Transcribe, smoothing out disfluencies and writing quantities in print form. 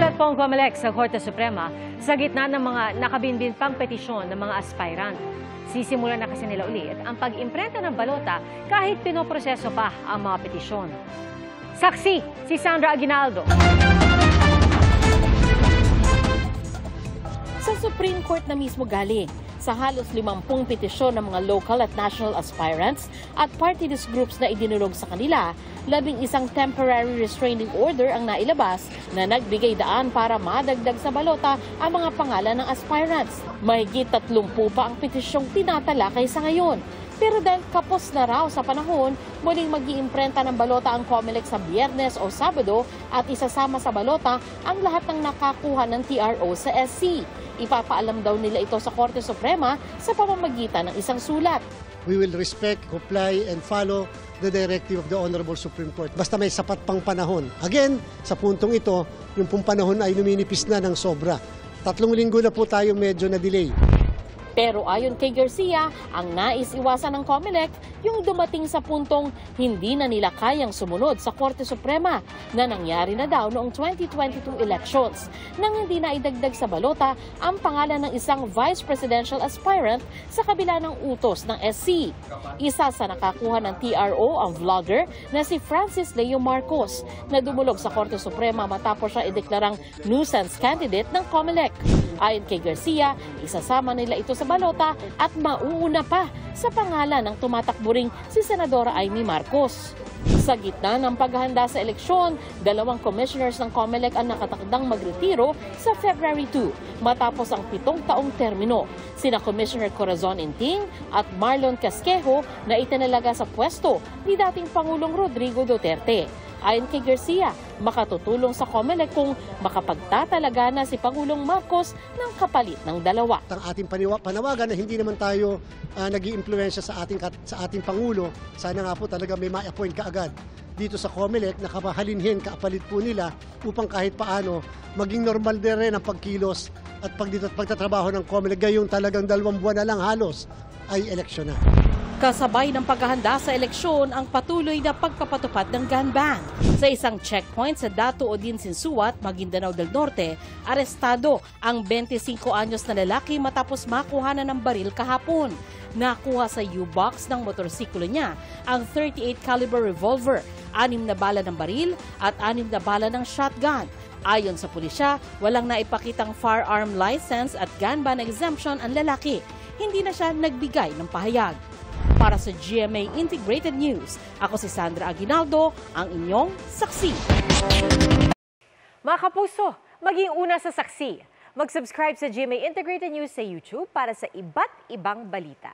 Nagulat po ang COMELEC sa Korte Suprema sa gitna ng mga nakabinbin pang petisyon ng mga aspirant. Sisimulan na kasi nila ulit ang pag-imprenta ng balota kahit pinoproseso pa ang mga petisyon. Saksi si Sandra Aguinaldo. Sa Supreme Court na mismo galing, sa halos 50 petisyon ng mga local at national aspirants at party list groups na idinulog sa kanila, 11 temporary restraining order ang nailabas na nagbigay daan para madagdag sa balota ang mga pangalan ng aspirants. Mahigit 30 pa ang petisyong tinatalakay sa ngayon. Pero dahil kapos na raw sa panahon, muling mag-iimprenta ng balota ang COMELEC sa Biyernes o Sabado at isasama sa balota ang lahat ng nakakuha ng TRO sa SC. Ipapaalam daw nila ito sa Korte Suprema sa pamamagitan ng isang sulat. We will respect, comply, and follow the directive of the Honorable Supreme Court. Basta may sapat pang panahon. Again, sa puntong ito, yung pong panahon ay luminipis na ng sobra. 3 linggo na po tayo medyo na-delay. Pero ayon kay Garcia, ang nais iwasan ng COMELEC yung dumating sa puntong hindi na nila kayang sumunod sa Korte Suprema na nangyari na daw noong 2022 elections nang hindi na idagdag sa balota ang pangalan ng isang vice presidential aspirant sa kabila ng utos ng SC. Isa sa nakakuha ng TRO ang vlogger na si Francis Leo Marcos na dumulog sa Korte Suprema matapos siya ideklarang nuisance candidate ng COMELEC. Ayon kay Garcia, isasama nila ito sa balota at mauuna pa sa pangalan ng tumatakbo ring si Senadora Amy Marcos. Sa gitna ng paghahanda sa eleksyon, 2 commissioners ng COMELEC ang nakatakdang magretiro sa February 2 matapos ang 7 taong termino. Sina Commissioner Corazon Inting at Marlon Casquejo na itinalaga sa pwesto ni dating Pangulong Rodrigo Duterte. Ayon kay Garcia, makatutulong sa COMELEC kung makapagtatalaga na si Pangulong Marcos ng kapalit ng dalawa. Ang ating panawagan na hindi naman tayo nag-iimpluwensya sa ating Pangulo, sana nga po talaga may ma-appoint kaagad dito sa COMELEC na kapahalinhin, kaapalit po nila upang kahit paano maging normal din rin ang pagkilos at pagtatrabaho ng COMELEC. Gayong talagang 2 buwan na lang halos ay eleksyon na. Kasabay ng paghahanda sa eleksyon ang patuloy na pagpapatupad ng gun ban. Sa isang checkpoint sa Dato Odin Sinsuat, Maguindanao del Norte, arestado ang 25 anyos na lalaki matapos makuha na ng baril kahapon. Nakuha sa U-box ng motorsiklo niya ang 38 caliber revolver, 6 na bala ng baril at 6 na bala ng shotgun. Ayon sa pulisya, walang naipakitang firearm license at gun ban exemption ang lalaki. Hindi na siya nagbigay ng pahayag. Para sa GMA Integrated News, ako si Sandra Aguinaldo, ang inyong saksi. Mga kapuso, maging una sa saksi. Mag-subscribe sa GMA Integrated News sa YouTube para sa iba't ibang balita.